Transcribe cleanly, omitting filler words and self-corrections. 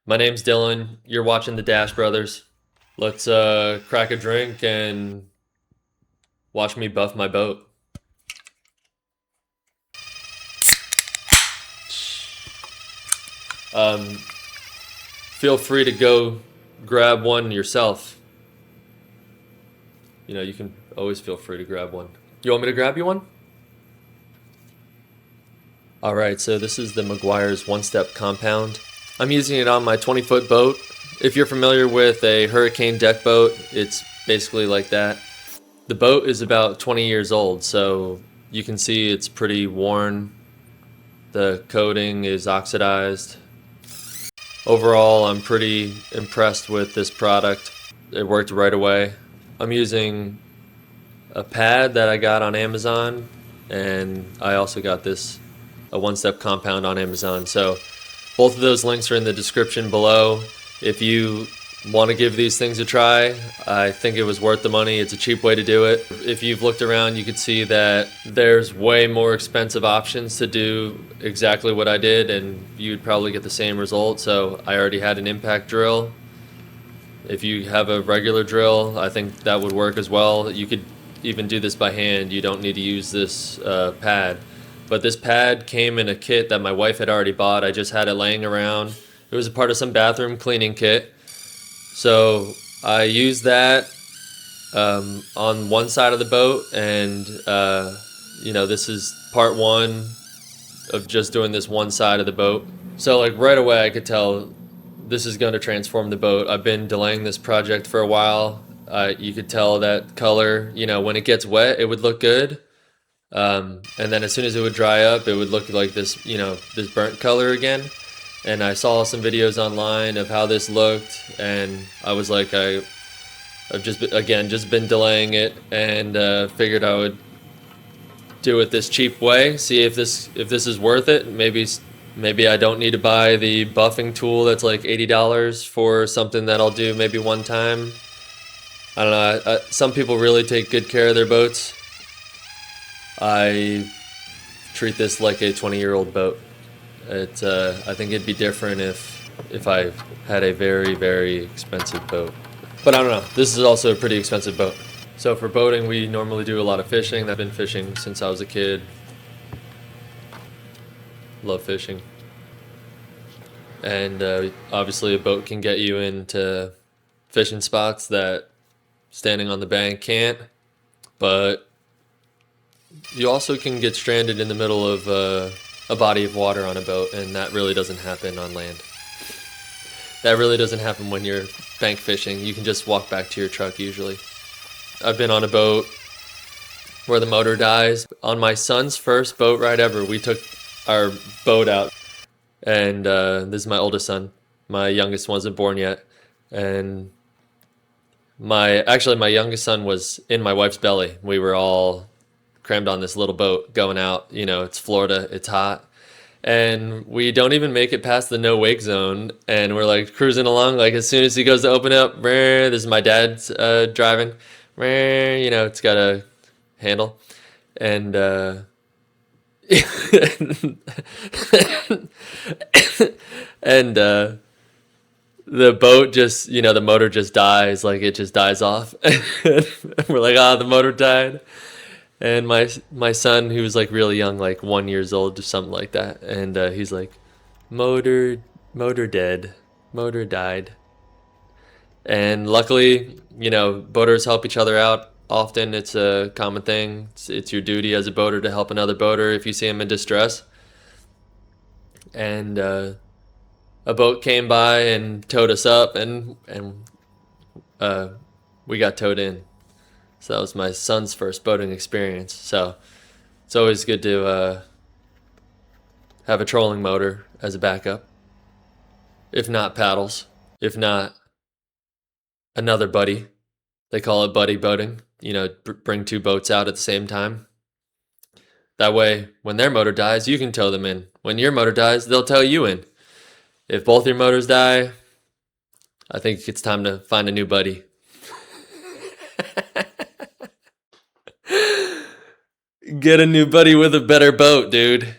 My name's Dylan. You're watching the Dash Brothers. Let's crack a drink and watch me buff my boat. Um, Feel free to go grab one yourself. You can always feel free to grab one. You want me to grab you one? All right, so this is the Meguiar's one-step compound. I'm using it on my 20-foot boat. If you're familiar with a hurricane deck boat, it's basically like that. The boat is about 20 years old, so you can see it's pretty worn. The coating is oxidized. Overall, I'm pretty impressed with this product. It worked right away. I'm using a pad that I got on Amazon, and I also got a one-step compound on Amazon. So both of those links are in the description below. If you want to give these things a try, I think it was worth the money. It's a cheap way to do it. If you've looked around, you could see that there's way more expensive options to do exactly what I did, and you'd probably get the same result. So I already had an impact drill. If you have a regular drill, I think that would work as well. You could even do this by hand. You don't need to use this pad. But this pad came in a kit that my wife had already bought. I just had it laying around. It was a part of some bathroom cleaning kit. So I used that on one side of the boat, and this is part one of just doing this one side of the boat. So like right away I could tell this is going to transform the boat. I've been delaying this project for a while. You could tell that color, when it gets wet, it would look good. And then as soon as it would dry up, it would look like this, this burnt color again. And I saw some videos online of how this looked, and I was like, I've just been delaying it, and figured I would do it this cheap way. See if this is worth it. Maybe I don't need to buy the buffing tool that's like $80 for something that I'll do maybe one time. I don't know. Some people really take good care of their boats. I treat this like a 20-year-old boat. I think it'd be different if I had a very, very expensive boat. But I don't know. This is also a pretty expensive boat. So for boating, we normally do a lot of fishing. I've been fishing since I was a kid. Love fishing. And obviously a boat can get you into fishing spots that standing on the bank can't. But you also can get stranded in the middle of a body of water on a boat, and that really doesn't happen on land. That really doesn't happen when you're bank fishing. You can just walk back to your truck usually. I've been on a boat where the motor dies. On my son's first boat ride ever, we took our boat out, and this is my oldest son. My youngest wasn't born yet, and my youngest son was in my wife's belly. We were all crammed on this little boat going out. It's Florida, it's hot, and we don't even make it past the no wake zone, and we're like cruising along. Like as soon as he goes to open up, this is my dad's driving, it's got a handle, and and the boat just, the motor just dies. Like it just dies off. We're like, the motor died. And my son, he was like really young, like 1 year old or something like that, and he's like, motor dead, motor died. And luckily, boaters help each other out often. It's a common thing. It's your duty as a boater to help another boater if you see him in distress. And a boat came by and towed us up, and we got towed in. So that was my son's first boating experience. So it's always good to have a trolling motor as a backup. If not paddles, if not another buddy. They call it buddy boating. Bring two boats out at the same time. That way, when their motor dies, you can tow them in. When your motor dies, they'll tow you in. If both your motors die, I think it's time to find a new buddy. Get a new buddy with a better boat, dude.